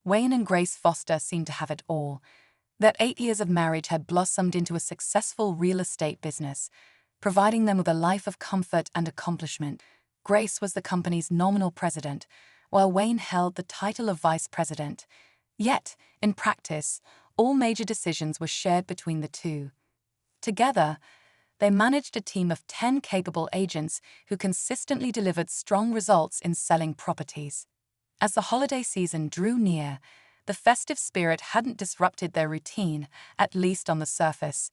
Wayne and Grace Foster seemed to have it all. Their 8 years of marriage had blossomed into a successful real estate business, providing them with a life of comfort and accomplishment. Grace was the company's nominal president, while Wayne held the title of vice president. Yet, in practice, all major decisions were shared between the two. Together, they managed a team of 10 capable agents who consistently delivered strong results in selling properties. As the holiday season drew near, the festive spirit hadn't disrupted their routine, at least on the surface.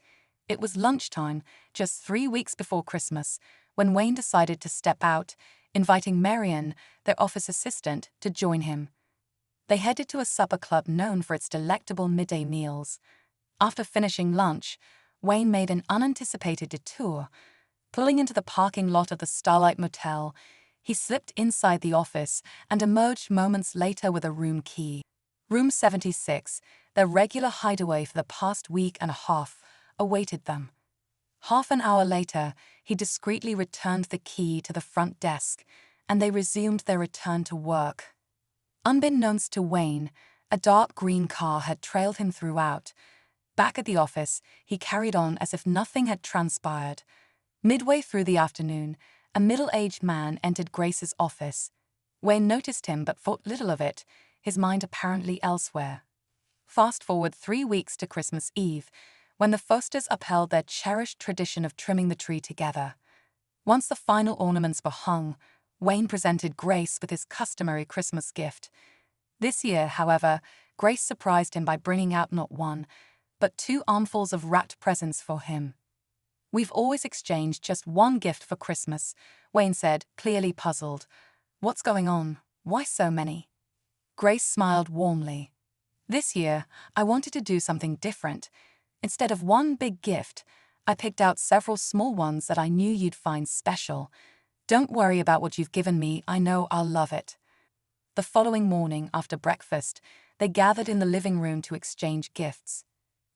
It was lunchtime, just 3 weeks before Christmas, when Wayne decided to step out, inviting Marion, their office assistant, to join him. They headed to a supper club known for its delectable midday meals. After finishing lunch, Wayne made an unanticipated detour. Pulling into the parking lot of the Starlight Motel, he slipped inside the office and emerged moments later with a room key. Room 76, their regular hideaway for the past week and a half, awaited them. Half an hour later, he discreetly returned the key to the front desk, and they resumed their return to work. Unbeknownst to Wayne, a dark green car had trailed him throughout. Back at the office, he carried on as if nothing had transpired. Midway through the afternoon, a middle-aged man entered Grace's office. Wayne noticed him but thought little of it, his mind apparently elsewhere. Fast forward 3 weeks to Christmas Eve, when the Fosters upheld their cherished tradition of trimming the tree together. Once the final ornaments were hung, Wayne presented Grace with his customary Christmas gift. This year, however, Grace surprised him by bringing out not one, but 2 armfuls of wrapped presents for him. "We've always exchanged just one gift for Christmas," Wayne said, clearly puzzled. "What's going on? Why so many?" Grace smiled warmly. "This year, I wanted to do something different. Instead of one big gift, I picked out several small ones that I knew you'd find special. Don't worry about what you've given me, I know I'll love it." The following morning, after breakfast, they gathered in the living room to exchange gifts.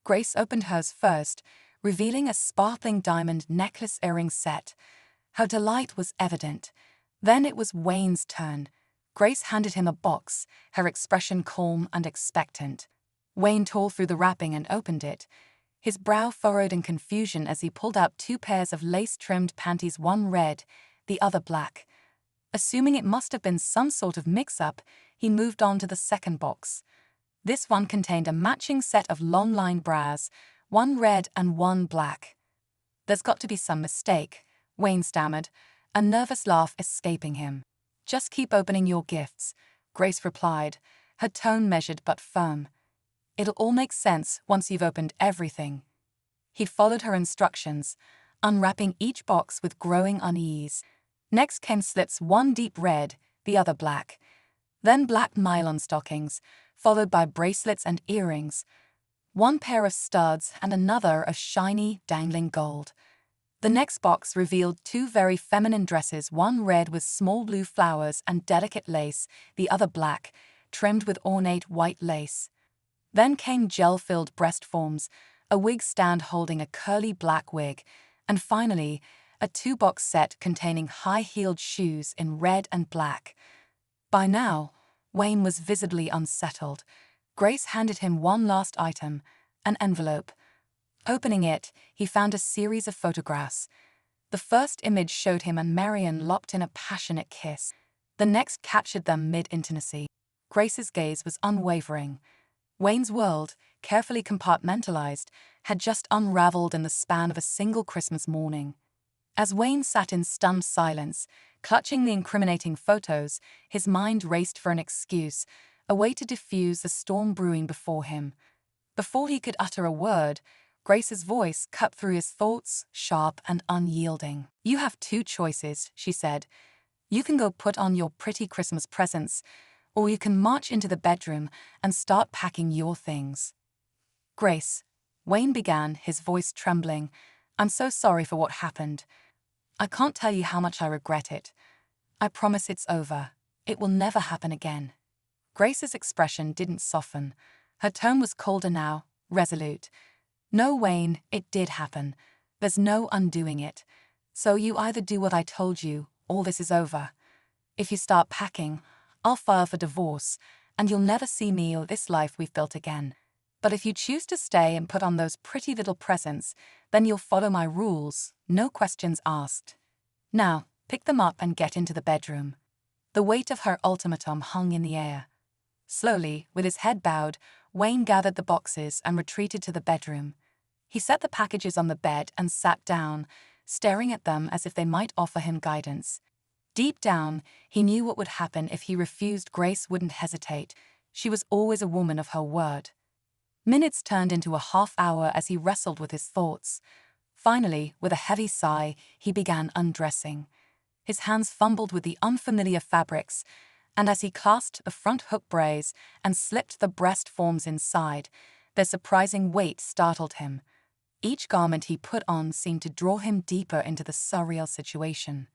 Grace opened hers first, revealing a sparkling diamond necklace earring set. Her delight was evident. Then it was Wayne's turn. Grace handed him a box, her expression calm and expectant. Wayne tore through the wrapping and opened it. His brow furrowed in confusion as he pulled out 2 pairs of lace-trimmed panties, one red, the other black. Assuming it must have been some sort of mix-up, he moved on to the second box. This one contained a matching set of long-line bras, one red and one black. "There's got to be some mistake," Wayne stammered, a nervous laugh escaping him. "Just keep opening your gifts," Grace replied, her tone measured but firm. "It'll all make sense once you've opened everything." He followed her instructions, unwrapping each box with growing unease. Next came slips, one deep red, the other black. Then black nylon stockings, followed by bracelets and earrings. One pair of studs and another of shiny, dangling gold. The next box revealed 2 very feminine dresses, one red with small blue flowers and delicate lace, the other black, trimmed with ornate white lace. Then came gel-filled breast forms, a wig stand holding a curly black wig, and finally, a 2-box set containing high-heeled shoes in red and black. By now, Wayne was visibly unsettled. Grace handed him one last item, an envelope. Opening it, he found a series of photographs. The first image showed him and Marion locked in a passionate kiss. The next captured them mid-intimacy. Grace's gaze was unwavering. Wayne's world, carefully compartmentalized, had just unraveled in the span of a single Christmas morning. As Wayne sat in stunned silence, clutching the incriminating photos, his mind raced for an excuse, a way to diffuse the storm brewing before him. Before he could utter a word, Grace's voice cut through his thoughts, sharp and unyielding. "You have 2 choices," she said. "You can go put on your pretty Christmas presents, or you can march into the bedroom and start packing your things." "Grace," Wayne began, his voice trembling, "I'm so sorry for what happened. I can't tell you how much I regret it. I promise it's over. It will never happen again." Grace's expression didn't soften. Her tone was colder now, resolute. "No, Wayne, it did happen. There's no undoing it. So you either do what I told you, or this is over. If you start packing, I'll file for divorce, and you'll never see me or this life we've built again. But if you choose to stay and put on those pretty little presents, then you'll follow my rules, no questions asked. Now, pick them up and get into the bedroom." The weight of her ultimatum hung in the air. Slowly, with his head bowed, Wayne gathered the boxes and retreated to the bedroom. He set the packages on the bed and sat down, staring at them as if they might offer him guidance. Deep down, he knew what would happen if he refused. Grace wouldn't hesitate. She was always a woman of her word. Minutes turned into a half-hour as he wrestled with his thoughts. Finally, with a heavy sigh, he began undressing. His hands fumbled with the unfamiliar fabrics, and as he clasped the front hook brace and slipped the breast forms inside, their surprising weight startled him. Each garment he put on seemed to draw him deeper into the surreal situation.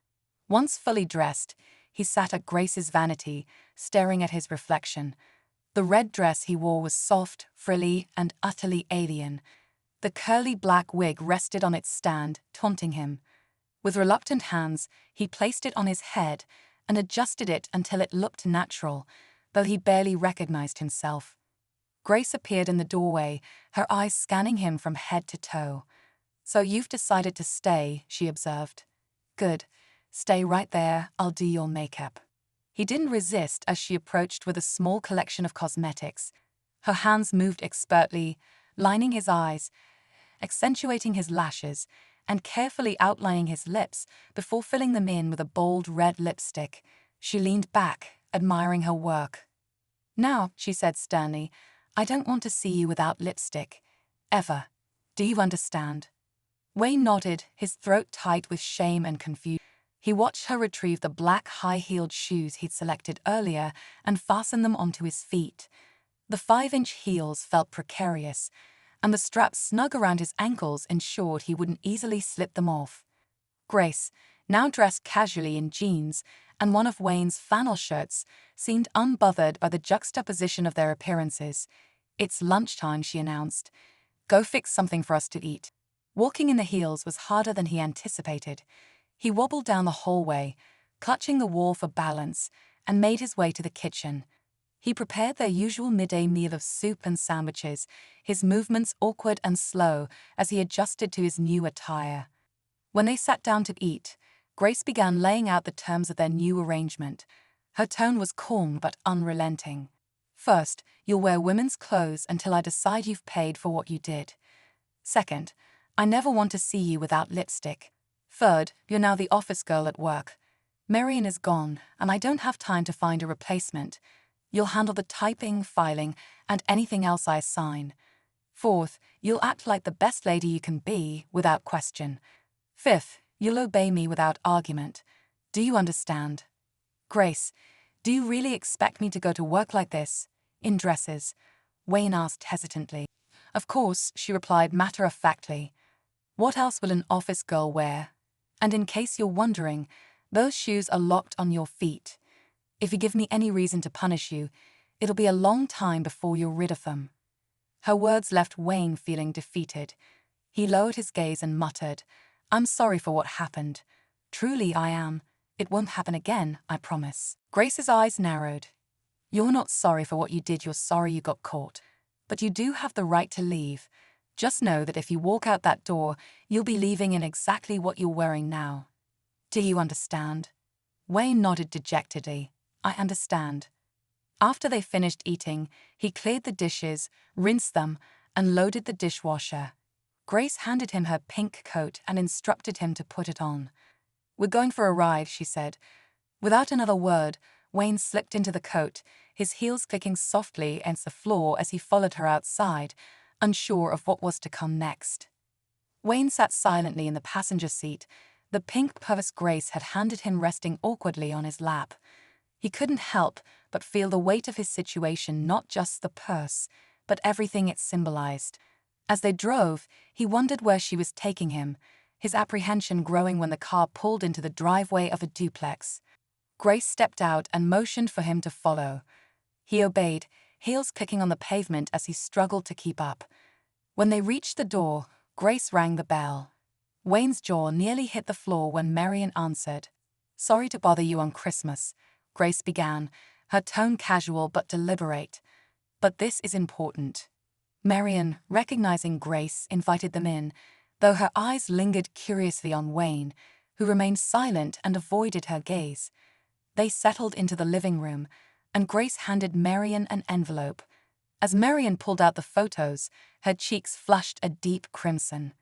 Once fully dressed, he sat at Grace's vanity, staring at his reflection. The red dress he wore was soft, frilly, and utterly alien. The curly black wig rested on its stand, taunting him. With reluctant hands, he placed it on his head and adjusted it until it looked natural, though he barely recognized himself. Grace appeared in the doorway, her eyes scanning him from head to toe. "So you've decided to stay," she observed. "Good. Stay right there, I'll do your makeup." He didn't resist as she approached with a small collection of cosmetics. Her hands moved expertly, lining his eyes, accentuating his lashes, and carefully outlining his lips before filling them in with a bold red lipstick. She leaned back, admiring her work. "Now," she said sternly, "I don't want to see you without lipstick. Ever. Do you understand?" Wayne nodded, his throat tight with shame and confusion. He watched her retrieve the black high-heeled shoes he'd selected earlier and fasten them onto his feet. The 5-inch heels felt precarious, and the straps snug around his ankles ensured he wouldn't easily slip them off. Grace, now dressed casually in jeans and one of Wayne's flannel shirts, seemed unbothered by the juxtaposition of their appearances. "It's lunchtime," she announced. "Go fix something for us to eat." Walking in the heels was harder than he anticipated. He wobbled down the hallway, clutching the wall for balance, and made his way to the kitchen. He prepared their usual midday meal of soup and sandwiches, his movements awkward and slow as he adjusted to his new attire. When they sat down to eat, Grace began laying out the terms of their new arrangement. Her tone was calm but unrelenting. "First, you'll wear women's clothes until I decide you've paid for what you did. Second, I never want to see you without lipstick. Third, you're now the office girl at work. Marion is gone, and I don't have time to find a replacement. You'll handle the typing, filing, and anything else I assign. Fourth, you'll act like the best lady you can be, without question. Fifth, you'll obey me without argument. Do you understand?" "Grace, do you really expect me to go to work like this, in dresses?" Wayne asked hesitantly. "Of course," she replied matter-of-factly. "What else will an office girl wear? And in case you're wondering, those shoes are locked on your feet. If you give me any reason to punish you, it'll be a long time before you're rid of them." Her words left Wayne feeling defeated. He lowered his gaze and muttered, "I'm sorry for what happened. Truly I am. It won't happen again, I promise." Grace's eyes narrowed. "You're not sorry for what you did, you're sorry you got caught. But you do have the right to leave. Just know that if you walk out that door, you'll be leaving in exactly what you're wearing now. Do you understand?" Wayne nodded dejectedly. "I understand." After they finished eating, he cleared the dishes, rinsed them, and loaded the dishwasher. Grace handed him her pink coat and instructed him to put it on. "We're going for a ride," she said. Without another word, Wayne slipped into the coat, his heels clicking softly against the floor as he followed her outside, unsure of what was to come next. Wayne sat silently in the passenger seat, the pink purse Grace had handed him resting awkwardly on his lap. He couldn't help but feel the weight of his situation, not just the purse, but everything it symbolized. As they drove, he wondered where she was taking him, his apprehension growing when the car pulled into the driveway of a duplex. Grace stepped out and motioned for him to follow. He obeyed, heels kicking on the pavement as he struggled to keep up. When they reached the door, Grace rang the bell. Wayne's jaw nearly hit the floor when Marion answered. "Sorry to bother you on Christmas," Grace began, her tone casual but deliberate. "But this is important." Marion, recognizing Grace, invited them in, though her eyes lingered curiously on Wayne, who remained silent and avoided her gaze. They settled into the living room, and Grace handed Marion an envelope. As Marion pulled out the photos, her cheeks flushed a deep crimson.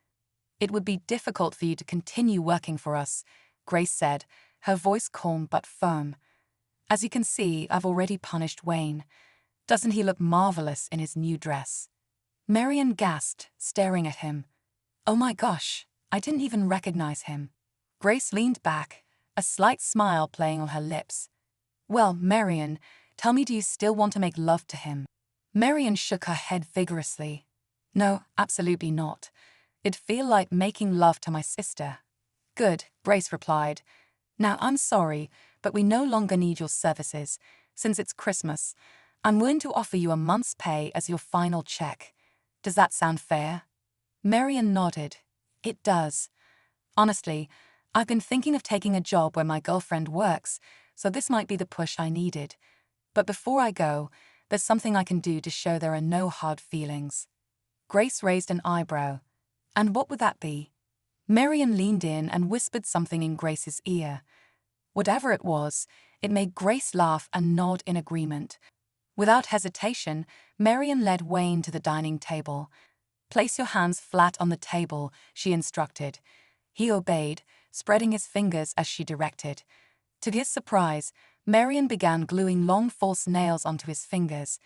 "It would be difficult for you to continue working for us," Grace said, her voice calm but firm. "As you can see, I've already punished Wayne. Doesn't he look marvelous in his new dress?" Marion gasped, staring at him. "Oh my gosh, I didn't even recognize him." Grace leaned back, a slight smile playing on her lips. "Well, Marion, tell me, do you still want to make love to him?" Marion shook her head vigorously. "No, absolutely not. It'd feel like making love to my sister." "Good," Grace replied. "Now, I'm sorry, but we no longer need your services. Since it's Christmas, I'm willing to offer you a month's pay as your final check. Does that sound fair?" Marion nodded. "It does. Honestly, I've been thinking of taking a job where my girlfriend works, so this might be the push I needed. But before I go, there's something I can do to show there are no hard feelings." Grace raised an eyebrow. "And what would that be?" Marion leaned in and whispered something in Grace's ear. Whatever it was, it made Grace laugh and nod in agreement. Without hesitation, Marion led Wayne to the dining table. "Place your hands flat on the table," she instructed. He obeyed, spreading his fingers as she directed. To his surprise, Marion began gluing long false nails onto his fingers.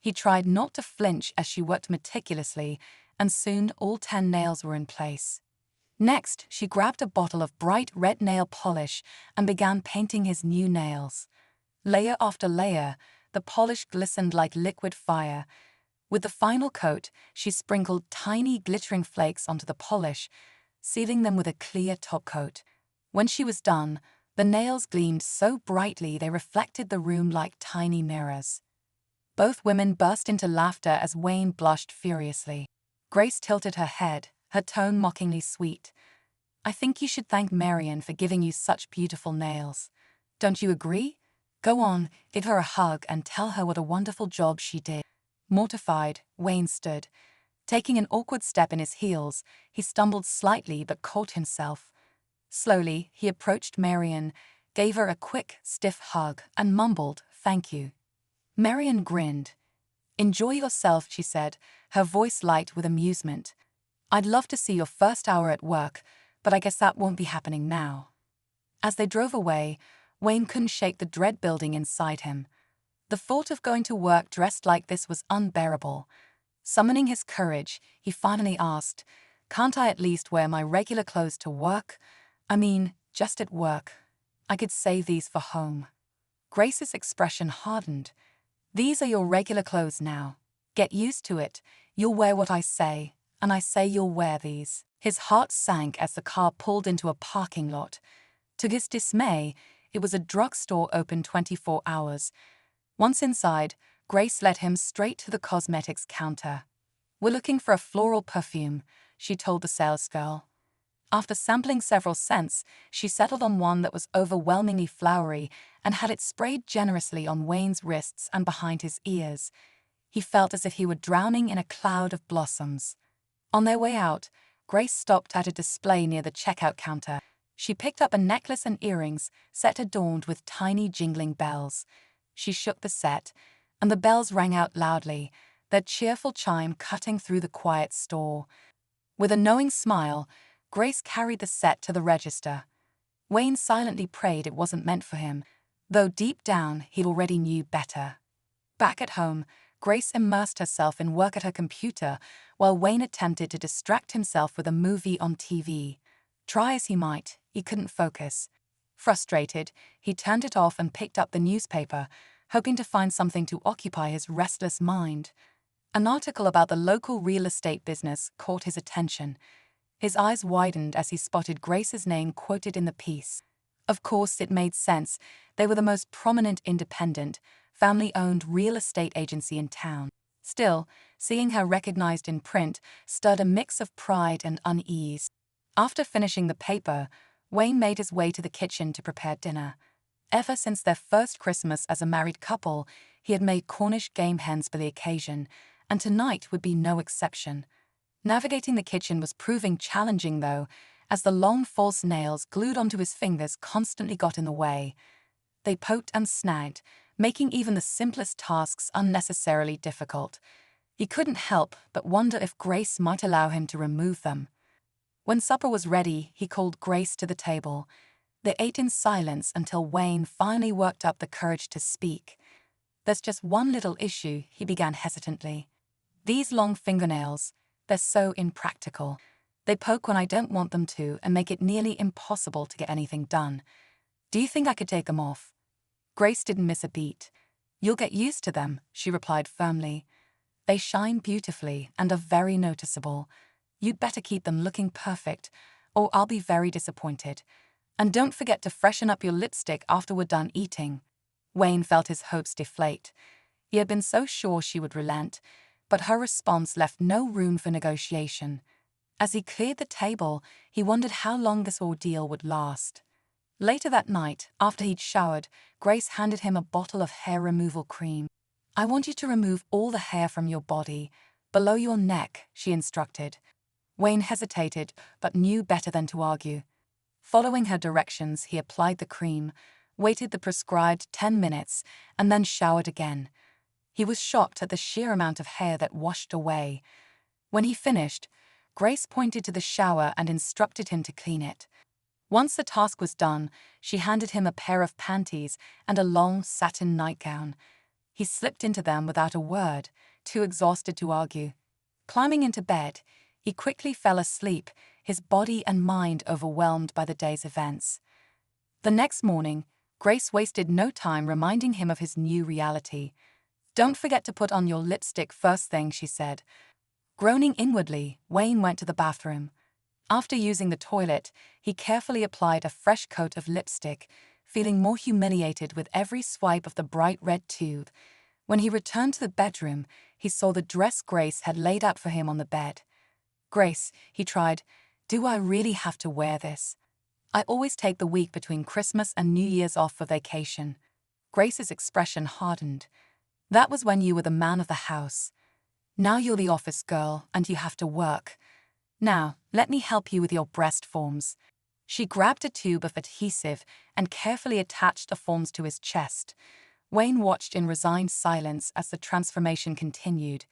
He tried not to flinch as she worked meticulously, and soon all 10 nails were in place. Next, she grabbed a bottle of bright red nail polish and began painting his new nails. Layer after layer, the polish glistened like liquid fire. With the final coat, she sprinkled tiny glittering flakes onto the polish, sealing them with a clear topcoat. When she was done, the nails gleamed so brightly they reflected the room like tiny mirrors. Both women burst into laughter as Wayne blushed furiously. Grace tilted her head, her tone mockingly sweet. "I think you should thank Marion for giving you such beautiful nails. Don't you agree? Go on, give her a hug and tell her what a wonderful job she did." Mortified, Wayne stood. Taking an awkward step in his heels, he stumbled slightly but caught himself. Slowly, he approached Marion, gave her a quick, stiff hug, and mumbled, "Thank you." Marion grinned. "Enjoy yourself," she said, her voice light with amusement. "I'd love to see your first hour at work, but I guess that won't be happening now." As they drove away, Wayne couldn't shake the dread building inside him. The thought of going to work dressed like this was unbearable. Summoning his courage, he finally asked, "Can't I at least wear my regular clothes to work? I mean, just at work. I could save these for home." Grace's expression hardened. "These are your regular clothes now. Get used to it. You'll wear what I say, and I say you'll wear these." His heart sank as the car pulled into a parking lot. To his dismay, it was a drugstore open 24 hours. Once inside, Grace led him straight to the cosmetics counter. "We're looking for a floral perfume," she told the salesgirl. After sampling several scents, she settled on one that was overwhelmingly flowery and had it sprayed generously on Wayne's wrists and behind his ears. He felt as if he were drowning in a cloud of blossoms. On their way out, Grace stopped at a display near the checkout counter. She picked up a necklace and earrings, set adorned with tiny jingling bells. She shook the set, and the bells rang out loudly, their cheerful chime cutting through the quiet store. With a knowing smile, Grace carried the set to the register. Wayne silently prayed it wasn't meant for him, though deep down he already knew better. Back at home, Grace immersed herself in work at her computer while Wayne attempted to distract himself with a movie on TV. Try as he might, he couldn't focus. Frustrated, he turned it off and picked up the newspaper, hoping to find something to occupy his restless mind. An article about the local real estate business caught his attention. His eyes widened as he spotted Grace's name quoted in the piece. Of course, it made sense. They were the most prominent independent, family-owned real estate agency in town. Still, seeing her recognized in print stirred a mix of pride and unease. After finishing the paper, Wayne made his way to the kitchen to prepare dinner. Ever since their first Christmas as a married couple, he had made Cornish game hens for the occasion, and tonight would be no exception. Navigating the kitchen was proving challenging, though, as the long false nails glued onto his fingers constantly got in the way. They poked and snagged, making even the simplest tasks unnecessarily difficult. He couldn't help but wonder if Grace might allow him to remove them. When supper was ready, he called Grace to the table. They ate in silence until Wayne finally worked up the courage to speak. "There's just one little issue," he began hesitantly. "These long fingernails, they're so impractical. They poke when I don't want them to and make it nearly impossible to get anything done. Do you think I could take them off?" Grace didn't miss a beat. "You'll get used to them," she replied firmly. "They shine beautifully and are very noticeable. You'd better keep them looking perfect, or I'll be very disappointed. And don't forget to freshen up your lipstick after we're done eating." Wayne felt his hopes deflate. He had been so sure she would relent, but her response left no room for negotiation. As he cleared the table, he wondered how long this ordeal would last. Later that night, after he'd showered, Grace handed him a bottle of hair removal cream. "I want you to remove all the hair from your body, below your neck," she instructed. Wayne hesitated, but knew better than to argue. Following her directions, he applied the cream, waited the prescribed 10 minutes, and then showered again. He was shocked at the sheer amount of hair that washed away. When he finished, Grace pointed to the shower and instructed him to clean it. Once the task was done, she handed him a pair of panties and a long satin nightgown. He slipped into them without a word, too exhausted to argue. Climbing into bed, he quickly fell asleep, his body and mind overwhelmed by the day's events. The next morning, Grace wasted no time reminding him of his new reality. "Don't forget to put on your lipstick first thing," she said. Groaning inwardly, Wayne went to the bathroom. After using the toilet, he carefully applied a fresh coat of lipstick, feeling more humiliated with every swipe of the bright red tube. When he returned to the bedroom, he saw the dress Grace had laid out for him on the bed. "Grace," he tried, "do I really have to wear this? I always take the week between Christmas and New Year's off for vacation." Grace's expression hardened. "That was when you were the man of the house. Now you're the office girl and you have to work. Now, let me help you with your breast forms." She grabbed a tube of adhesive and carefully attached the forms to his chest. Wayne watched in resigned silence as the transformation continued.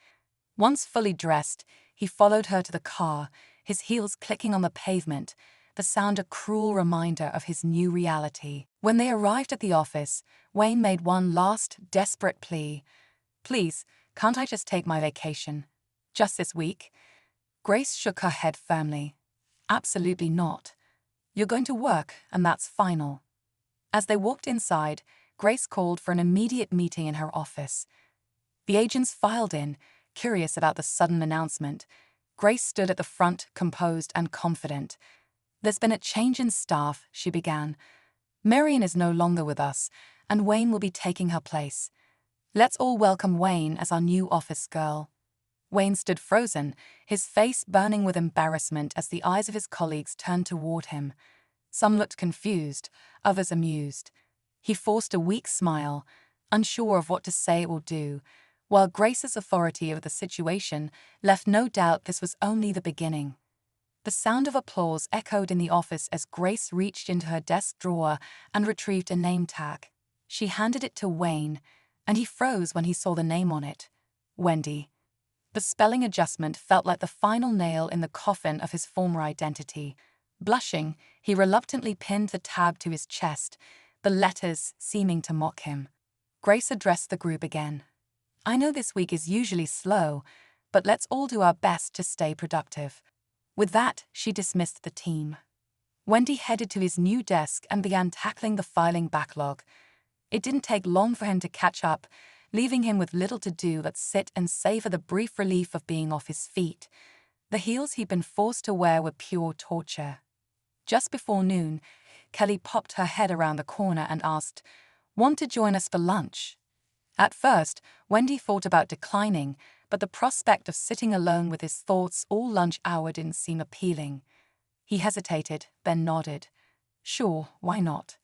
Once fully dressed, he followed her to the car, his heels clicking on the pavement, the sound a cruel reminder of his new reality. When they arrived at the office, Wayne made one last, desperate plea. "Please, can't I just take my vacation? Just this week?" Grace shook her head firmly. "Absolutely not. You're going to work, and that's final." As they walked inside, Grace called for an immediate meeting in her office. The agents filed in, curious about the sudden announcement. Grace stood at the front, composed and confident. "There's been a change in staff," she began. "Marion is no longer with us, and Wayne will be taking her place. Let's all welcome Wayne as our new office girl." Wayne stood frozen, his face burning with embarrassment as the eyes of his colleagues turned toward him. Some looked confused, others amused. He forced a weak smile, unsure of what to say or do, while Grace's authority over the situation left no doubt this was only the beginning. The sound of applause echoed in the office as Grace reached into her desk drawer and retrieved a name tag. She handed it to Wayne, and he froze when he saw the name on it. Wendy. The spelling adjustment felt like the final nail in the coffin of his former identity. Blushing, he reluctantly pinned the tab to his chest, the letters seeming to mock him. Grace addressed the group again. "I know this week is usually slow, but let's all do our best to stay productive." With that, she dismissed the team. Wendy headed to his new desk and began tackling the filing backlog. It didn't take long for him to catch up, leaving him with little to do but sit and savor the brief relief of being off his feet. The heels he'd been forced to wear were pure torture. Just before noon, Kelly popped her head around the corner and asked, "Want to join us for lunch?" At first, Wendy thought about declining, but the prospect of sitting alone with his thoughts all lunch hour didn't seem appealing. He hesitated, then nodded. Sure, why not?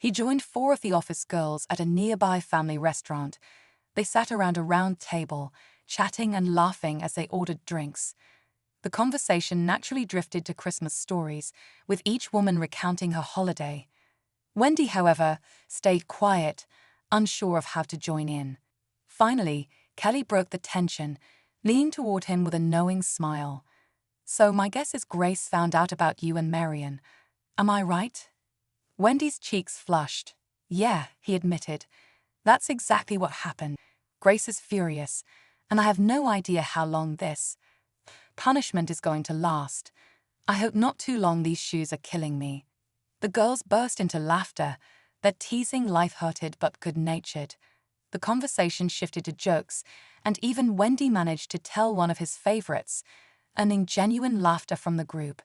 He joined 4 of the office girls at a nearby family restaurant. They sat around a round table, chatting and laughing as they ordered drinks. The conversation naturally drifted to Christmas stories, with each woman recounting her holiday. Wendy, however, stayed quiet, unsure of how to join in. Finally, Kelly broke the tension, leaning toward him with a knowing smile. "So my guess is Grace found out about you and Marion. Am I right?" Wendy's cheeks flushed. "Yeah," he admitted. "That's exactly what happened. Grace is furious, and I have no idea how long this punishment is going to last. I hope not too long. These shoes are killing me." The girls burst into laughter, their teasing light-hearted but good-natured. The conversation shifted to jokes, and even Wendy managed to tell one of his favorites, earning genuine laughter from the group.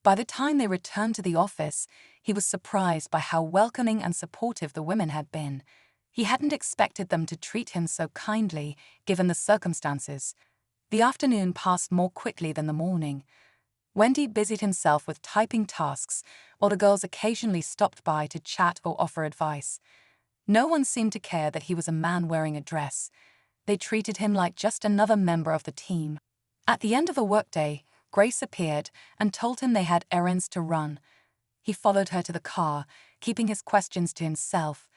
By the time they returned to the office, he was surprised by how welcoming and supportive the women had been. He hadn't expected them to treat him so kindly, given the circumstances. The afternoon passed more quickly than the morning. Wendy busied himself with typing tasks, while the girls occasionally stopped by to chat or offer advice. No one seemed to care that he was a man wearing a dress. They treated him like just another member of the team. At the end of a workday, Grace appeared and told him they had errands to run. He followed her to the car, keeping his questions to himself.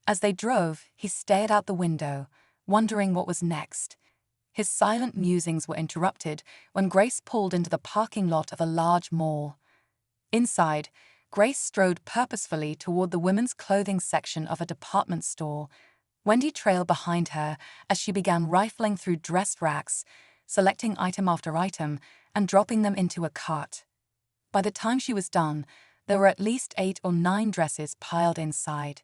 As they drove, he stared out the window, wondering what was next. His silent musings were interrupted when Grace pulled into the parking lot of a large mall. Inside, Grace strode purposefully toward the women's clothing section of a department store. Wendy trailed behind her as she began rifling through dress racks, selecting item after item and dropping them into a cart. By the time she was done, there were at least 8 or 9 dresses piled inside.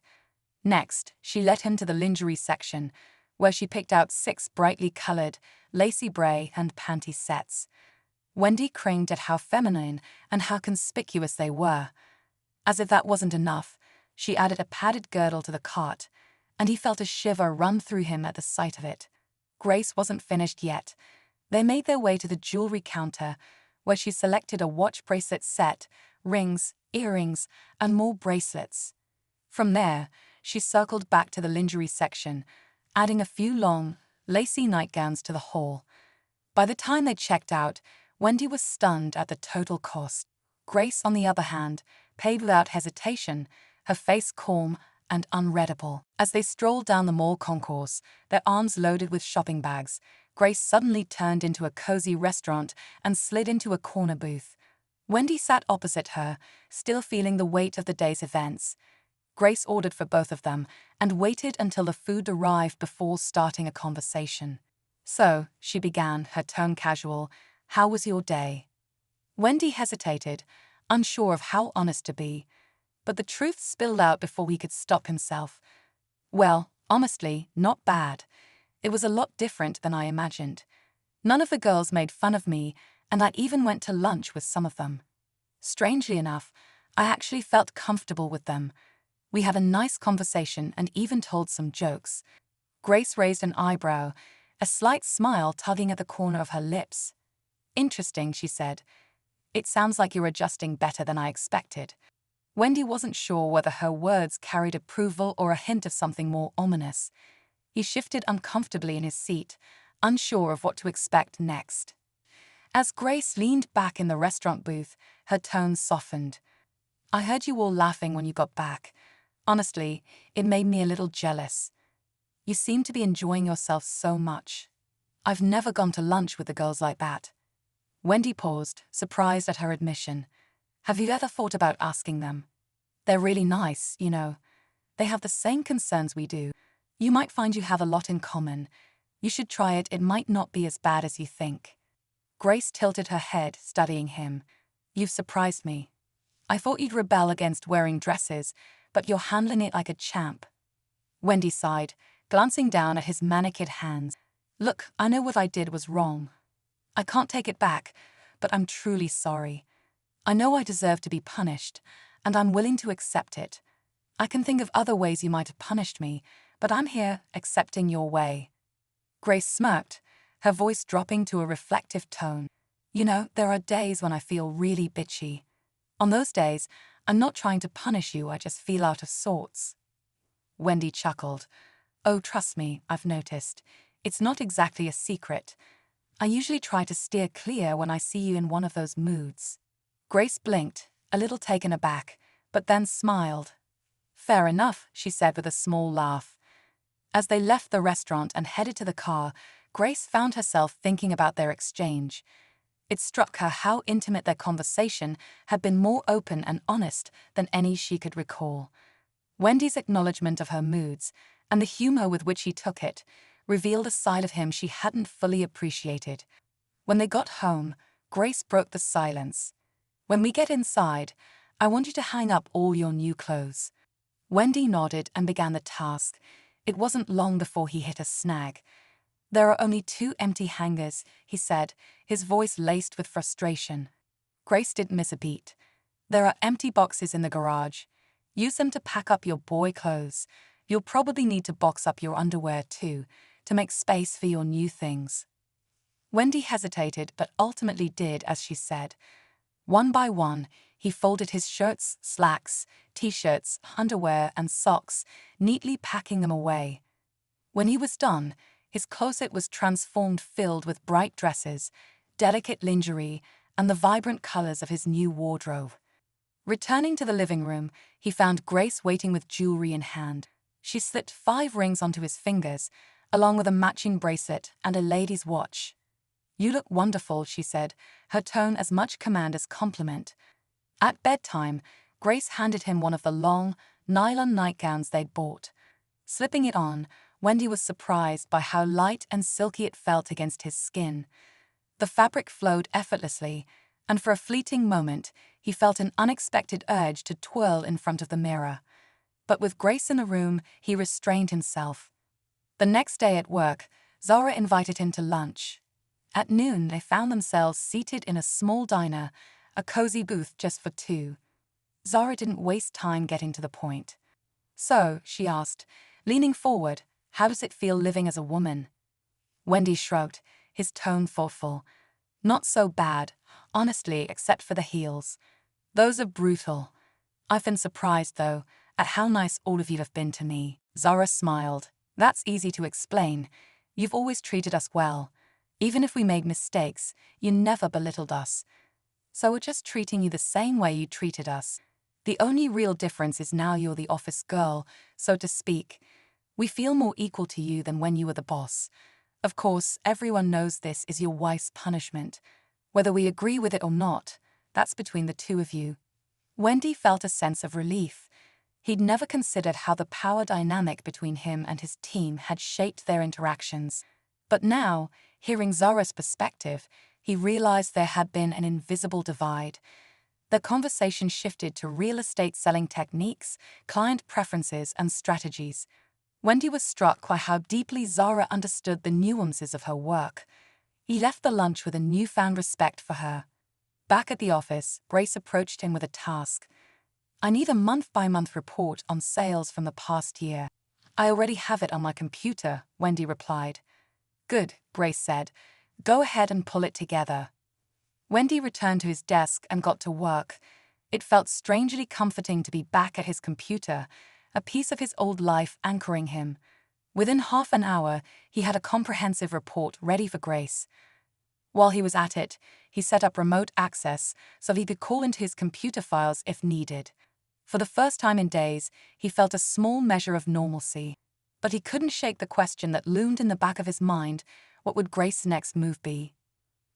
Next, she led him to the lingerie section, where she picked out 6 brightly colored, lacy bray and panty sets. Wendy cringed at how feminine and how conspicuous they were. As if that wasn't enough, she added a padded girdle to the cart, and he felt a shiver run through him at the sight of it. Grace wasn't finished yet. They made their way to the jewelry counter, where she selected a watch bracelet set, rings, earrings, and more bracelets. From there, she circled back to the lingerie section, adding a few long, lacy nightgowns to the haul. By the time they checked out, Wendy was stunned at the total cost. Grace, on the other hand, paid without hesitation, her face calm and unreadable. As they strolled down the mall concourse, their arms loaded with shopping bags, Grace suddenly turned into a cozy restaurant and slid into a corner booth. Wendy sat opposite her, still feeling the weight of the day's events. Grace ordered for both of them and waited until the food arrived before starting a conversation. "So," she began, her tone casual, "how was your day?" Wendy hesitated, unsure of how honest to be, but the truth spilled out before he could stop himself. "Well, honestly, not bad. It was a lot different than I imagined. None of the girls made fun of me, and I even went to lunch with some of them. Strangely enough, I actually felt comfortable with them. We had a nice conversation and even told some jokes." Grace raised an eyebrow, a slight smile tugging at the corner of her lips. "Interesting," she said. "It sounds like you're adjusting better than I expected." Wendy wasn't sure whether her words carried approval or a hint of something more ominous. He shifted uncomfortably in his seat, unsure of what to expect next. As Grace leaned back in the restaurant booth, her tone softened. "I heard you all laughing when you got back. Honestly, it made me a little jealous. You seem to be enjoying yourself so much. I've never gone to lunch with the girls like that." Wendy paused, surprised at her admission. "Have you ever thought about asking them? They're really nice, you know. They have the same concerns we do. You might find you have a lot in common. You should try it. It might not be as bad as you think." Grace tilted her head, studying him. "You've surprised me. I thought you'd rebel against wearing dresses, but you're handling it like a champ." Wendy sighed, glancing down at his manicured hands. "Look, I know what I did was wrong. I can't take it back, but I'm truly sorry. I know I deserve to be punished, and I'm willing to accept it. I can think of other ways you might have punished me, but I'm here accepting your way." Grace smirked, her voice dropping to a reflective tone. "You know, there are days when I feel really bitchy. On those days, I'm not trying to punish you, I just feel out of sorts. Wendy chuckled. Oh, trust me, I've noticed. It's not exactly a secret. I usually try to steer clear when I see you in one of those moods. Grace blinked, a little taken aback, but then smiled. Fair enough, she said with a small laugh. As they left the restaurant and headed to the car, Grace found herself thinking about their exchange. It struck her how intimate their conversation had been, more open and honest than any she could recall. Wendy's acknowledgement of her moods, and the humor with which he took it, revealed a side of him she hadn't fully appreciated. When they got home, Grace broke the silence. When we get inside, I want you to hang up all your new clothes. Wendy nodded and began the task. It wasn't long before he hit a snag. There are only 2 empty hangers, he said, his voice laced with frustration. Grace didn't miss a beat. There are empty boxes in the garage. Use them to pack up your boy clothes. You'll probably need to box up your underwear too, to make space for your new things. Wendy hesitated but ultimately did as she said. One by one, he folded his shirts, slacks, t-shirts, underwear, and socks, neatly packing them away. When he was done, his closet was transformed, filled with bright dresses, delicate lingerie, and the vibrant colors of his new wardrobe. Returning to the living room, he found Grace waiting with jewelry in hand. She slipped 5 rings onto his fingers, along with a matching bracelet and a lady's watch. You look wonderful, she said, her tone as much command as compliment. At bedtime, Grace handed him one of the long, nylon nightgowns they'd bought. Slipping it on, Wendy was surprised by how light and silky it felt against his skin. The fabric flowed effortlessly, and for a fleeting moment, he felt an unexpected urge to twirl in front of the mirror. But with Grace in the room, he restrained himself. The next day at work, Zara invited him to lunch. At noon, they found themselves seated in a small diner, a cozy booth just for 2. Zara didn't waste time getting to the point. So, she asked, leaning forward, how does it feel living as a woman? Wendy shrugged, his tone thoughtful. Not so bad, honestly, except for the heels. Those are brutal. I've been surprised, though, at how nice all of you have been to me. Zara smiled. That's easy to explain. You've always treated us well. Even if we made mistakes, you never belittled us. So we're just treating you the same way you treated us. The only real difference is now you're the office girl, so to speak. We feel more equal to you than when you were the boss. Of course, everyone knows this is your wife's punishment. Whether we agree with it or not, that's between the 2 of you. Wendy felt a sense of relief. He'd never considered how the power dynamic between him and his team had shaped their interactions. But now, hearing Zara's perspective, he realized there had been an invisible divide. The conversation shifted to real estate selling techniques, client preferences, and strategies. Wendy was struck by how deeply Zara understood the nuances of her work. He left the lunch with a newfound respect for her. Back at the office, Grace approached him with a task. I need a month-by-month report on sales from the past year. I already have it on my computer, Wendy replied. Good, Grace said. Go ahead and pull it together. Wendy returned to his desk and got to work. It felt strangely comforting to be back at his computer, a piece of his old life anchoring him. Within half an hour, he had a comprehensive report ready for Grace. While he was at it, he set up remote access so he could call into his computer files if needed. For the first time in days, he felt a small measure of normalcy. But he couldn't shake the question that loomed in the back of his mind: what would Grace's next move be?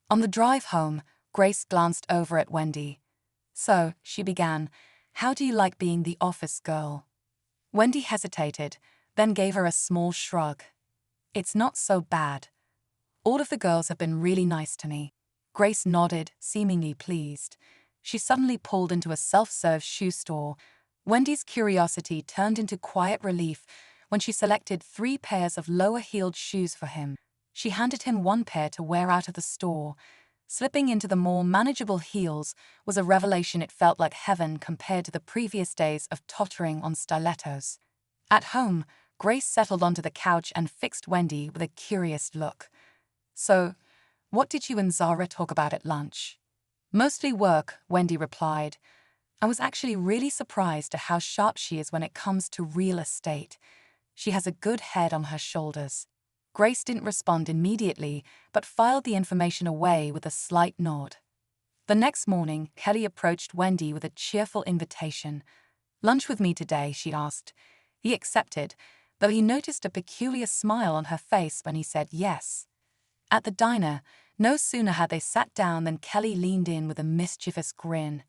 On the drive home, Grace glanced over at Wendy. So, she began, how do you like being the office girl? Wendy hesitated, then gave her a small shrug. It's not so bad. All of the girls have been really nice to me. Grace nodded, seemingly pleased. She suddenly pulled into a self-serve shoe store. Wendy's curiosity turned into quiet relief when she selected 3 pairs of lower-heeled shoes for him. She handed him 1 pair to wear out of the store. Slipping into the more manageable heels was a revelation. It felt like heaven compared to the previous days of tottering on stilettos. At home, Grace settled onto the couch and fixed Wendy with a curious look. So, what did you and Zara talk about at lunch? Mostly work, Wendy replied. I was actually really surprised at how sharp she is when it comes to real estate. She has a good head on her shoulders. Grace didn't respond immediately, but filed the information away with a slight nod. The next morning, Kelly approached Wendy with a cheerful invitation. "Lunch with me today," she asked. He accepted, though he noticed a peculiar smile on her face when he said yes. At the diner, no sooner had they sat down than Kelly leaned in with a mischievous grin.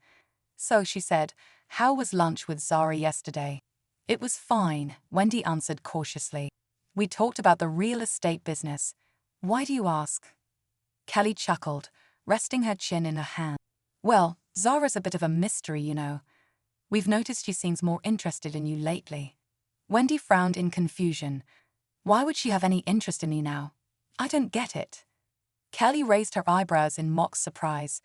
"So," she said, "how was lunch with Zara yesterday?" "It was fine," Wendy answered cautiously. "We talked about the real estate business." "Why do you ask?" Kelly chuckled, resting her chin in her hand. "Well, Zara's a bit of a mystery, you know. We've noticed she seems more interested in you lately." Wendy frowned in confusion. "Why would she have any interest in me now? I don't get it." Kelly raised her eyebrows in mock surprise.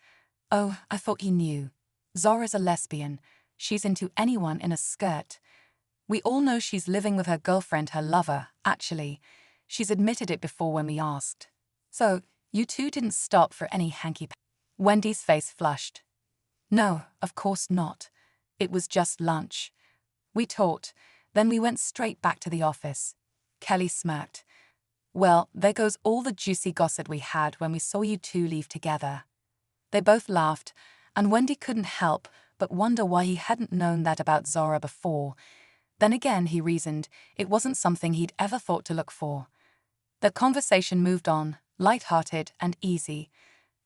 "Oh, I thought you knew. Zara's a lesbian. She's into anyone in a skirt. We all know she's living with her girlfriend, her lover, actually. She's admitted it before when we asked. So, you two didn't stop for any hanky-panky." Wendy's face flushed. "No, of course not. It was just lunch. We talked, then we went straight back to the office." Kelly smirked. "Well, there goes all the juicy gossip we had when we saw you two leave together." They both laughed, and Wendy couldn't help but wonder why he hadn't known that about Zara before. Then again, he reasoned, it wasn't something he'd ever thought to look for. The conversation moved on, light-hearted and easy.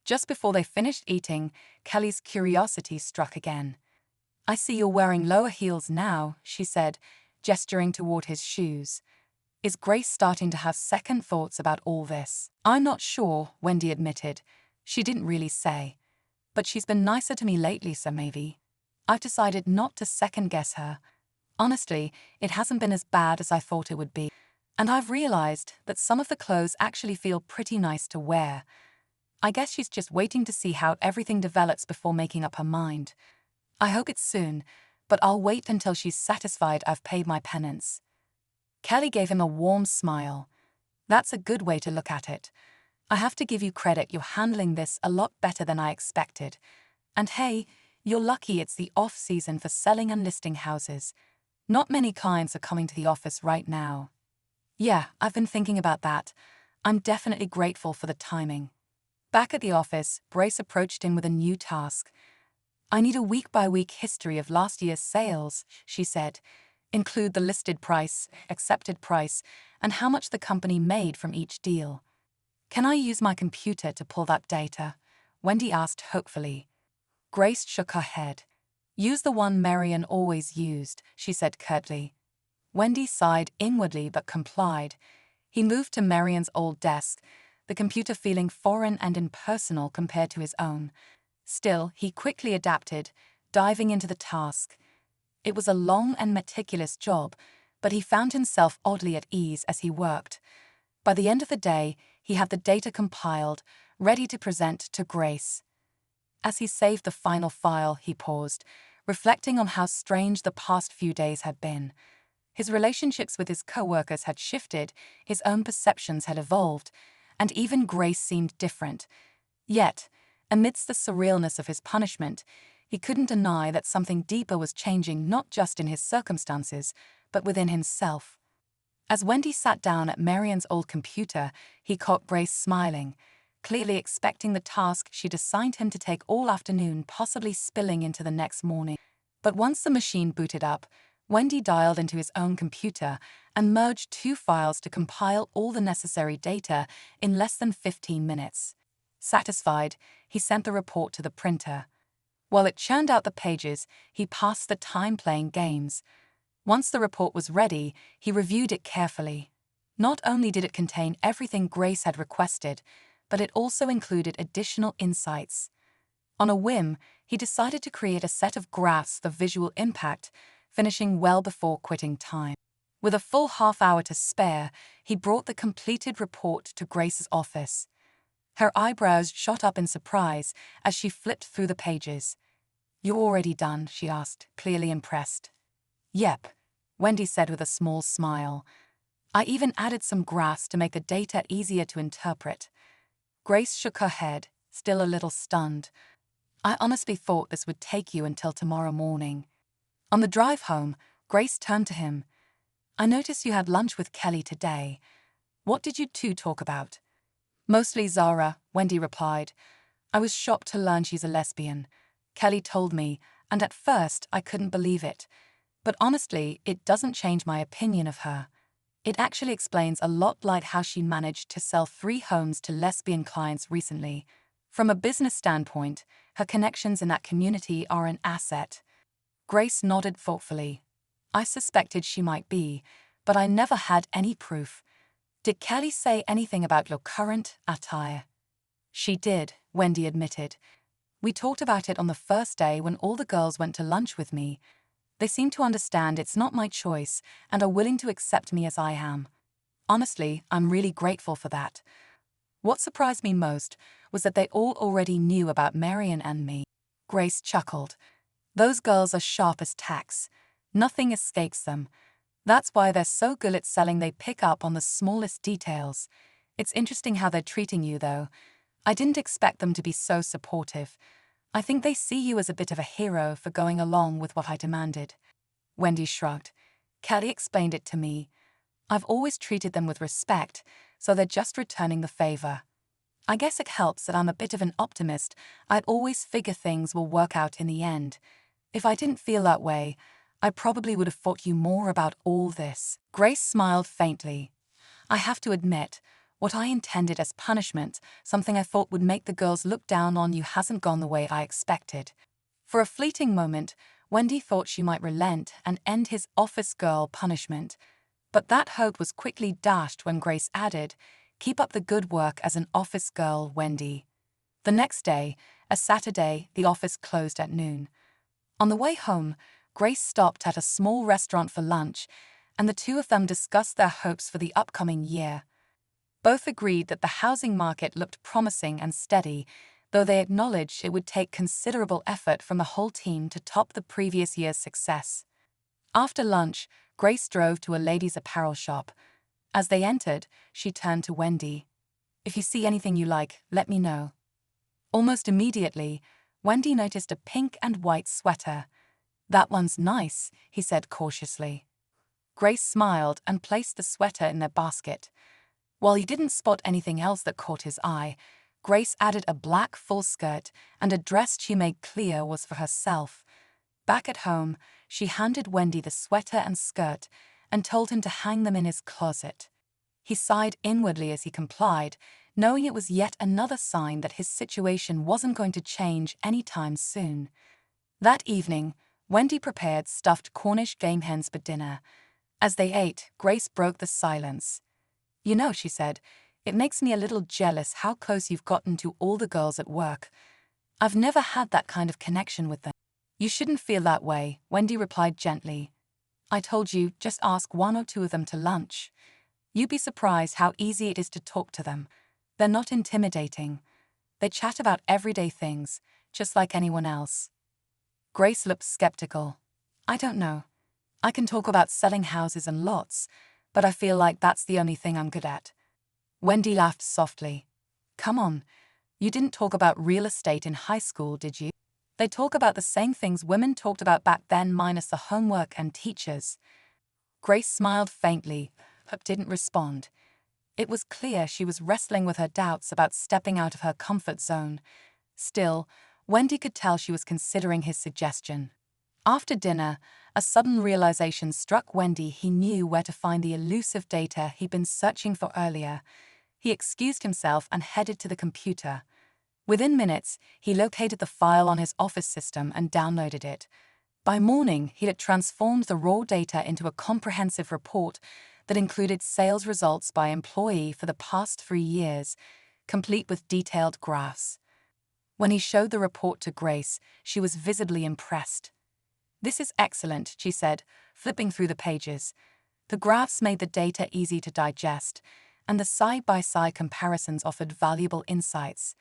Just before they finished eating, Kelly's curiosity struck again. "I see you're wearing lower heels now," she said, gesturing toward his shoes. "Is Grace starting to have second thoughts about all this?" "I'm not sure," Wendy admitted. "She didn't really say. But she's been nicer to me lately, so maybe. I've decided not to second-guess her. Honestly, it hasn't been as bad as I thought it would be. And I've realized that some of the clothes actually feel pretty nice to wear. I guess she's just waiting to see how everything develops before making up her mind. I hope it's soon, but I'll wait until she's satisfied I've paid my penance." Kelly gave him a warm smile. "That's a good way to look at it. I have to give you credit, you're handling this a lot better than I expected. And hey, you're lucky it's the off-season for selling and listing houses. Not many clients are coming to the office right now." "Yeah, I've been thinking about that. I'm definitely grateful for the timing." Back at the office, Grace approached him with a new task. "I need a week-by-week history of last year's sales," she said. "Include the listed price, accepted price, and how much the company made from each deal." "Can I use my computer to pull that data?" Wendy asked hopefully. Grace shook her head. "Use the one Marion always used," she said curtly. Wendy sighed inwardly but complied. He moved to Marion's old desk, the computer feeling foreign and impersonal compared to his own. Still, he quickly adapted, diving into the task. It was a long and meticulous job, but he found himself oddly at ease as he worked. By the end of the day, he had the data compiled, ready to present to Grace. As he saved the final file, he paused, reflecting on how strange the past few days had been. His relationships with his co-workers had shifted, his own perceptions had evolved, and even Grace seemed different. Yet, amidst the surrealness of his punishment, he couldn't deny that something deeper was changing not just in his circumstances, but within himself. As Wendy sat down at Marion's old computer, he caught Grace smiling, clearly expecting the task she'd assigned him to take all afternoon, possibly spilling into the next morning. But once the machine booted up, Wendy dialed into his own computer and merged two files to compile all the necessary data in less than 15 minutes. Satisfied, he sent the report to the printer. While it churned out the pages, he passed the time playing games. Once the report was ready, he reviewed it carefully. Not only did it contain everything Grace had requested, but it also included additional insights. On a whim, he decided to create a set of graphs of visual impact, finishing well before quitting time. With a full half-hour to spare, he brought the completed report to Grace's office. Her eyebrows shot up in surprise as she flipped through the pages. "You're already done?" she asked, clearly impressed. "Yep," Wendy said with a small smile. "I even added some graphs to make the data easier to interpret." Grace shook her head, still a little stunned. I honestly thought this would take you until tomorrow morning. On the drive home, Grace turned to him. I noticed you had lunch with Kelly today. What did you two talk about? Mostly Zara, Wendy replied. I was shocked to learn she's a lesbian. Kelly told me, and at first I couldn't believe it. But honestly, it doesn't change my opinion of her. It actually explains a lot, like how she managed to sell 3 homes to lesbian clients recently. From a business standpoint, her connections in that community are an asset. Grace nodded thoughtfully. I suspected she might be, but I never had any proof. Did Kelly say anything about your current attire? She did, Wendy admitted. We talked about it on the first day when all the girls went to lunch with me. They seem to understand it's not my choice and are willing to accept me as I am. Honestly, I'm really grateful for that. What surprised me most was that they all already knew about Marion and me. Grace chuckled. Those girls are sharp as tacks. Nothing escapes them. That's why they're so good at selling. They pick up on the smallest details. It's interesting how they're treating you, though. I didn't expect them to be so supportive. I think they see you as a bit of a hero for going along with what I demanded. Wendy shrugged. Kelly explained it to me. I've always treated them with respect, so they're just returning the favor. I guess it helps that I'm a bit of an optimist. I'd always figure things will work out in the end. If I didn't feel that way, I probably would have fought you more about all this. Grace smiled faintly. I have to admit, what I intended as punishment, something I thought would make the girls look down on you, hasn't gone the way I expected. For a fleeting moment, Wendy thought she might relent and end his office girl punishment. But that hope was quickly dashed when Grace added, keep up the good work as an office girl, Wendy. The next day, a Saturday, the office closed at noon. On the way home, Grace stopped at a small restaurant for lunch, and the two of them discussed their hopes for the upcoming year. Both agreed that the housing market looked promising and steady, though they acknowledged it would take considerable effort from the whole team to top the previous year's success. After lunch, Grace drove to a ladies' apparel shop. As they entered, she turned to Wendy. If you see anything you like, let me know. Almost immediately, Wendy noticed a pink and white sweater. That one's nice, he said cautiously. Grace smiled and placed the sweater in their basket. While he didn't spot anything else that caught his eye, Grace added a black full skirt and a dress she made clear was for herself. Back at home, she handed Wendy the sweater and skirt and told him to hang them in his closet. He sighed inwardly as he complied, knowing it was yet another sign that his situation wasn't going to change anytime soon. That evening, Wendy prepared stuffed Cornish game hens for dinner. As they ate, Grace broke the silence. You know, she said, it makes me a little jealous how close you've gotten to all the girls at work. I've never had that kind of connection with them. You shouldn't feel that way, Wendy replied gently. I told you, just ask 1 or 2 of them to lunch. You'd be surprised how easy it is to talk to them. They're not intimidating. They chat about everyday things, just like anyone else. Grace looked skeptical. I don't know. I can talk about selling houses and lots, but I feel like that's the only thing I'm good at. Wendy laughed softly. Come on, you didn't talk about real estate in high school, did you? They talk about the same things women talked about back then, minus the homework and teachers. Grace smiled faintly, but didn't respond. It was clear she was wrestling with her doubts about stepping out of her comfort zone. Still, Wendy could tell she was considering his suggestion. After dinner, a sudden realization struck Wendy. He knew where to find the elusive data he'd been searching for earlier. He excused himself and headed to the computer. Within minutes, he located the file on his office system and downloaded it. By morning, he had transformed the raw data into a comprehensive report that included sales results by employee for the past 3 years, complete with detailed graphs. When he showed the report to Grace, she was visibly impressed. This is excellent, she said, flipping through the pages. The graphs made the data easy to digest, and the side-by-side comparisons offered valuable insights.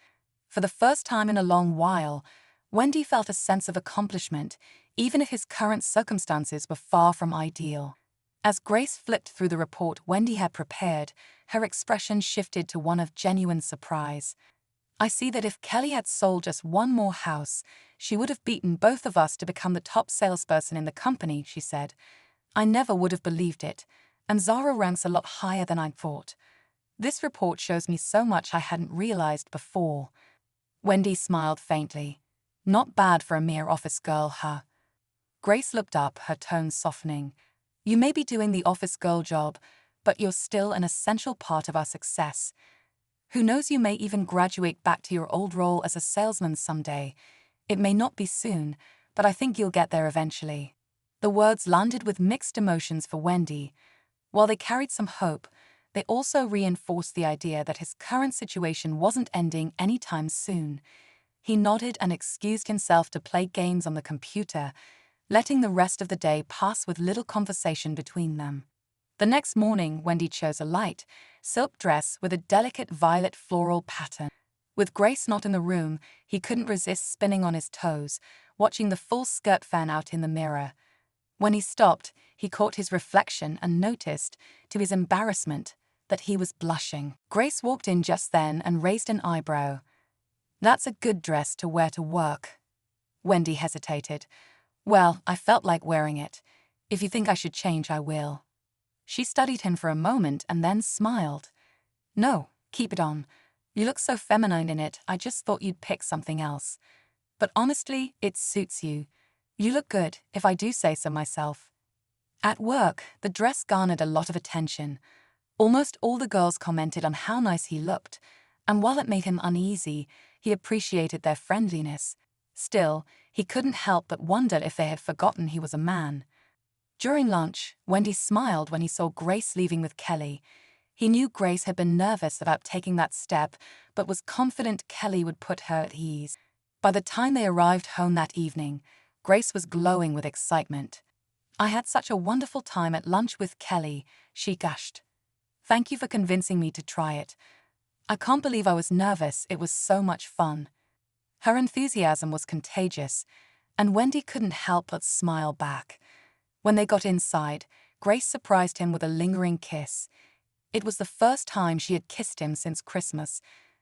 For the first time in a long while, Wendy felt a sense of accomplishment, even if his current circumstances were far from ideal. As Grace flipped through the report Wendy had prepared, her expression shifted to one of genuine surprise. I see that if Kelly had sold just one more house, she would have beaten both of us to become the top salesperson in the company, she said. I never would have believed it, and Zara ranks a lot higher than I thought. This report shows me so much I hadn't realized before. Wendy smiled faintly. Not bad for a mere office girl, huh? Grace looked up, her tone softening. You may be doing the office girl job, but you're still an essential part of our success. Who knows, you may even graduate back to your old role as a salesman someday. It may not be soon, but I think you'll get there eventually. The words landed with mixed emotions for Wendy. While they carried some hope, they also reinforced the idea that his current situation wasn't ending anytime soon. He nodded and excused himself to play games on the computer, letting the rest of the day pass with little conversation between them. The next morning, Wendy chose a light, silk dress with a delicate violet floral pattern. With Grace not in the room, he couldn't resist spinning on his toes, watching the full skirt fan out in the mirror. When he stopped, he caught his reflection and noticed, to his embarrassment, that he was blushing. Grace walked in just then and raised an eyebrow. That's a good dress to wear to work. Wendy hesitated. Well, I felt like wearing it. If you think I should change, I will. She studied him for a moment and then smiled. No, keep it on. You look so feminine in it, I just thought you'd pick something else. But honestly, it suits you. You look good, if I do say so myself. At work, the dress garnered a lot of attention. Almost all the girls commented on how nice he looked, and while it made him uneasy, he appreciated their friendliness. Still, he couldn't help but wonder if they had forgotten he was a man. During lunch, Wendy smiled when he saw Grace leaving with Kelly. He knew Grace had been nervous about taking that step, but was confident Kelly would put her at ease. By the time they arrived home that evening, Grace was glowing with excitement. I had such a wonderful time at lunch with Kelly, she gushed. Thank you for convincing me to try it. I can't believe I was nervous, it was so much fun. Her enthusiasm was contagious, and Wendy couldn't help but smile back. When they got inside, Grace surprised him with a lingering kiss. It was the first time she had kissed him since Christmas,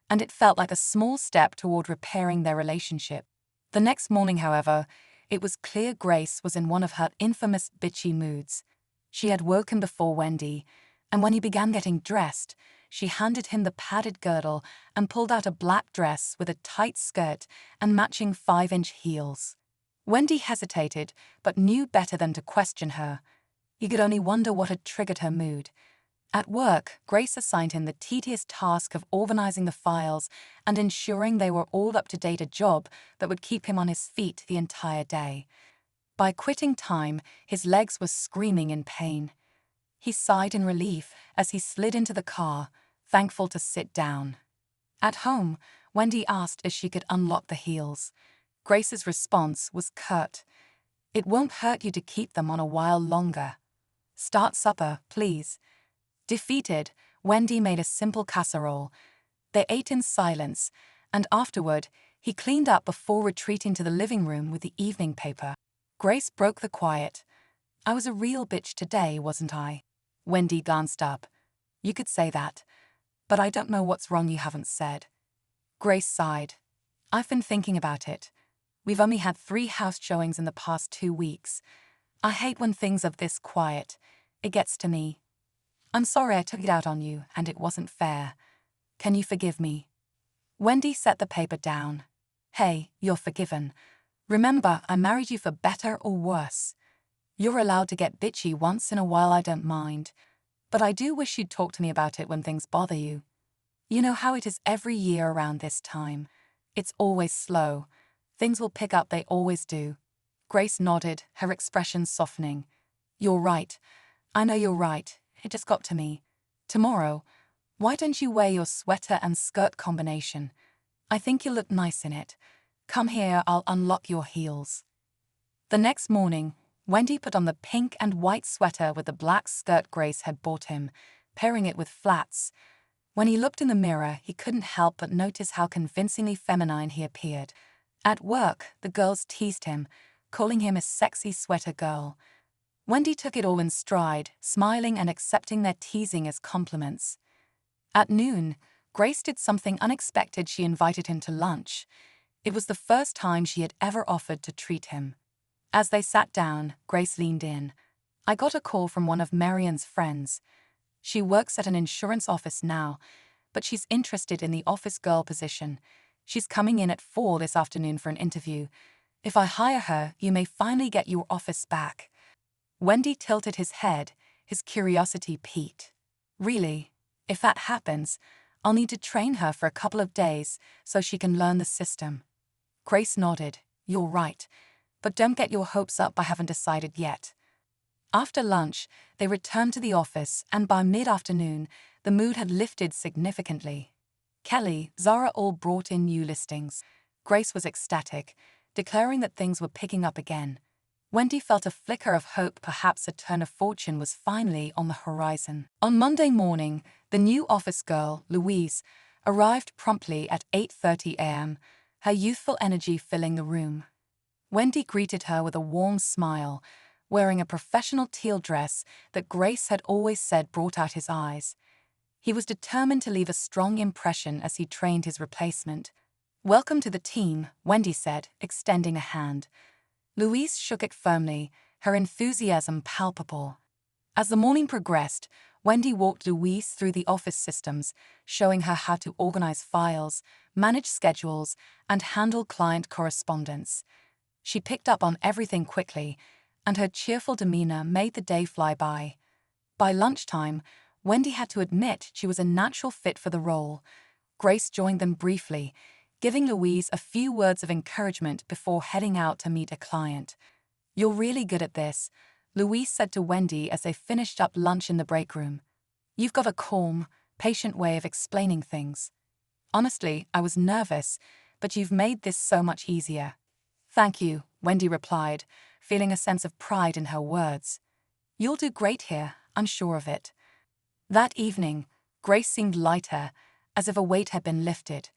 and it felt like a small step toward repairing their relationship. The next morning, however, it was clear Grace was in one of her infamous bitchy moods. She had woken before Wendy, and when he began getting dressed, she handed him the padded girdle and pulled out a black dress with a tight skirt and matching 5-inch heels. Wendy hesitated, but knew better than to question her. He could only wonder what had triggered her mood. At work, Grace assigned him the tedious task of organizing the files and ensuring they were all up to date, a job that would keep him on his feet the entire day. By quitting time, his legs were screaming in pain. He sighed in relief as he slid into the car, thankful to sit down. At home, Wendy asked if she could unlock the heels. Grace's response was curt. It won't hurt you to keep them on a while longer. Start supper, please. Defeated, Wendy made a simple casserole. They ate in silence, and afterward, he cleaned up before retreating to the living room with the evening paper. Grace broke the quiet. I was a real bitch today, wasn't I? Wendy glanced up. You could say that, but I don't know what's wrong you haven't said. Grace sighed. I've been thinking about it. We've only had 3 house showings in the past 2 weeks. I hate when things are this quiet. It gets to me. I'm sorry I took it out on you, and it wasn't fair. Can you forgive me? Wendy set the paper down. Hey, you're forgiven. Remember, I married you for better or worse. You're allowed to get bitchy once in a while, I don't mind. But I do wish you'd talk to me about it when things bother you. You know how it is every year around this time. It's always slow. Things will pick up, they always do. Grace nodded, her expression softening. You're right. I know you're right. It just got to me. Tomorrow, why don't you wear your sweater and skirt combination? I think you'll look nice in it. Come here, I'll unlock your heels. The next morning, Wendy put on the pink and white sweater with the black skirt Grace had bought him, pairing it with flats. When he looked in the mirror, he couldn't help but notice how convincingly feminine he appeared. At work, the girls teased him, calling him a sexy sweater girl. Wendy took it all in stride, smiling and accepting their teasing as compliments. At noon, Grace did something unexpected. She invited him to lunch. It was the first time she had ever offered to treat him. As they sat down, Grace leaned in. "I got a call from one of Marion's friends. She works at an insurance office now, but she's interested in the office girl position. She's coming in at 4 this afternoon for an interview. If I hire her, you may finally get your office back." Wendy tilted his head, his curiosity piqued. "Really? If that happens, I'll need to train her for a couple of days so she can learn the system." Grace nodded. "You're right, but don't get your hopes up. I haven't decided yet." After lunch, they returned to the office, and by mid-afternoon, the mood had lifted significantly. Kelly, Zara all brought in new listings. Grace was ecstatic, declaring that things were picking up again. Wendy felt a flicker of hope. Perhaps a turn of fortune was finally on the horizon. On Monday morning, the new office girl, Louise, arrived promptly at 8:30 a.m., her youthful energy filling the room. Wendy greeted her with a warm smile, wearing a professional teal dress that Grace had always said brought out his eyes. He was determined to leave a strong impression as he trained his replacement. "Welcome to the team," Wendy said, extending a hand. Louise shook it firmly, her enthusiasm palpable. As the morning progressed, Wendy walked Louise through the office systems, showing her how to organize files, manage schedules, and handle client correspondence. She picked up on everything quickly, and her cheerful demeanor made the day fly by. By lunchtime, Wendy had to admit she was a natural fit for the role. Grace joined them briefly, giving Louise a few words of encouragement before heading out to meet a client. "You're really good at this," Louise said to Wendy as they finished up lunch in the break room. "You've got a calm, patient way of explaining things. Honestly, I was nervous, but you've made this so much easier." "Thank you," Wendy replied, feeling a sense of pride in her words. "You'll do great here, I'm sure of it." That evening, Grace seemed lighter, as if a weight had been lifted.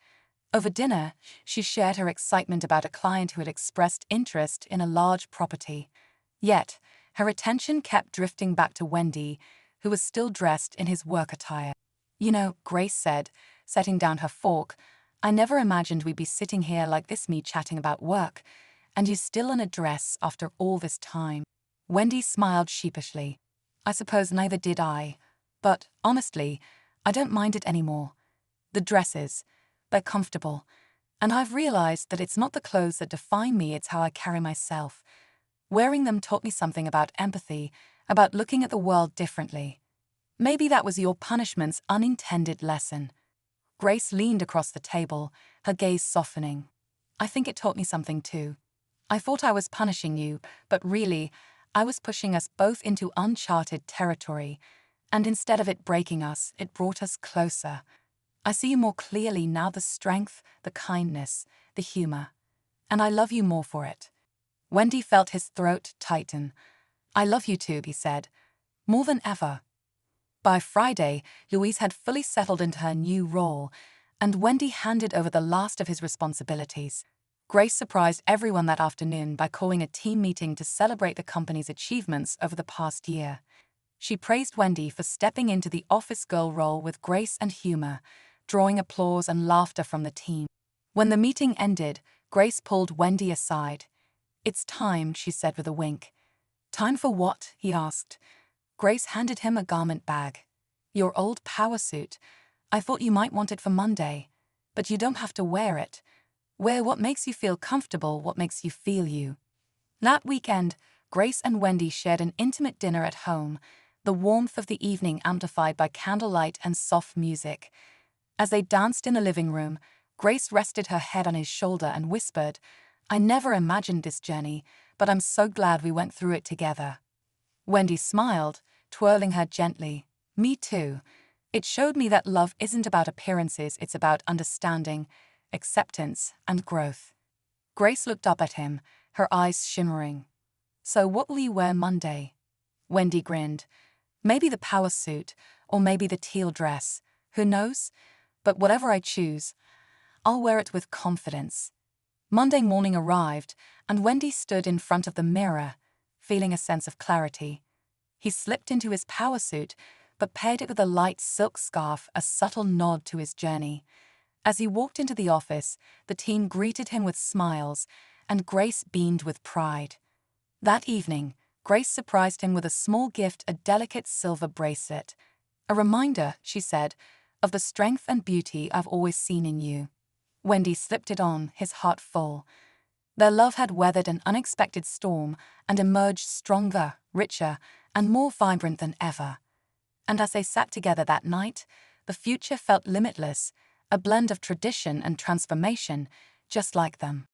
Over dinner, she shared her excitement about a client who had expressed interest in a large property. Yet, her attention kept drifting back to Wendy, who was still dressed in his work attire. "You know," Grace said, setting down her fork, "I never imagined we'd be sitting here like this, me chatting about work, and you still in a dress after all this time." Wendy smiled sheepishly. "I suppose neither did I. But, honestly, I don't mind it anymore. The dresses, they're comfortable, and I've realized that it's not the clothes that define me, it's how I carry myself. Wearing them taught me something about empathy, about looking at the world differently. Maybe that was your punishment's unintended lesson." Grace leaned across the table, her gaze softening. "I think it taught me something too. I thought I was punishing you, but really, I was pushing us both into uncharted territory. And instead of it breaking us, it brought us closer. I see you more clearly now, the strength, the kindness, the humor. And I love you more for it." Wendy felt his throat tighten. "I love you too," he said. "More than ever." By Friday, Louise had fully settled into her new role, and Wendy handed over the last of his responsibilities. Grace surprised everyone that afternoon by calling a team meeting to celebrate the company's achievements over the past year. She praised Wendy for stepping into the office girl role with grace and humor, drawing applause and laughter from the team. When the meeting ended, Grace pulled Wendy aside. "It's time," she said with a wink. "Time for what?" he asked. Grace handed him a garment bag. "Your old power suit. I thought you might want it for Monday. But you don't have to wear it. Wear what makes you feel comfortable, what makes you feel you." That weekend, Grace and Wendy shared an intimate dinner at home, the warmth of the evening amplified by candlelight and soft music. As they danced in the living room, Grace rested her head on his shoulder and whispered, "I never imagined this journey, but I'm so glad we went through it together." Wendy smiled, twirling her gently. "Me too. It showed me that love isn't about appearances, it's about understanding, acceptance, and growth." Grace looked up at him, her eyes shimmering. "So what will you wear Monday?" Wendy grinned. "Maybe the power suit, or maybe the teal dress. Who knows? But whatever I choose, I'll wear it with confidence." Monday morning arrived, and Wendy stood in front of the mirror, feeling a sense of clarity. He slipped into his power suit, but paired it with a light silk scarf, a subtle nod to his journey. As he walked into the office, the team greeted him with smiles, and Grace beamed with pride. That evening, Grace surprised him with a small gift, a delicate silver bracelet. "A reminder," she said, "of the strength and beauty I've always seen in you." Wendy slipped it on, his heart full. Their love had weathered an unexpected storm and emerged stronger, richer, and more vibrant than ever. And as they sat together that night, the future felt limitless, a blend of tradition and transformation, just like them.